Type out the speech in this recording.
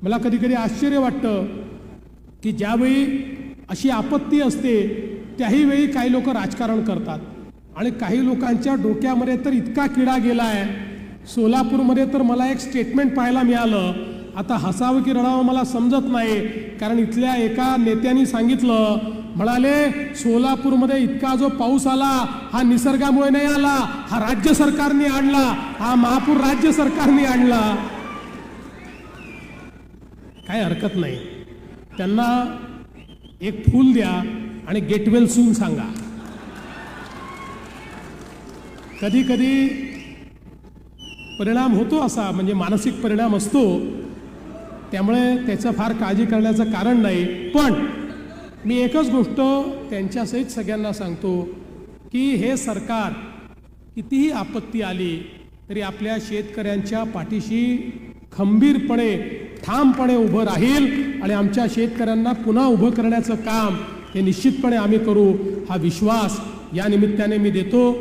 मला कधी कधी आश्चर्य वाटतं की ज्यावेळी अशी आपत्ती असते त्याही वेळी काही लोक राजकारण करतात आणि काही लोकांच्या डोक्यामध्ये तर इतका किडा गेला आहे। सोलापूरमध्ये तर मला एक स्टेटमेंट पाहायला मिळालं, आता हसावं की रडावं मला समजत नाही, कारण इथल्या एका नेत्यांनी सांगितलं, म्हणाले सोलापूरमध्ये इतका जो पाऊस आला हा निसर्गामुळे नाही आला, हा राज्य सरकारने आणला, हा महापूर राज्य सरकारने आणला। काय हरकत नाही, त्यांना एक फूल द्या आणि गेट वेल सून सांगा। कधी कधी परिणाम होतो असा, म्हणजे मानसिक परिणाम असतो, त्यामुळे त्याचं फार काळजी करण्याचं कारण नाही। पण मी एकच गोष्ट त्यांच्यासहित सगळ्यांना सांगतो की हे सरकार कितीही आपत्ती आली तरी आपल्या शेतकऱ्यांच्या पाठीशी खंबीरपणे ठामपणे उभं राहील आणि आमच्या शेतकऱ्यांना पुन्हा उभं करण्याचं काम हे निश्चितपणे आम्ही करू, हा विश्वास या निमित्ताने मी देतो।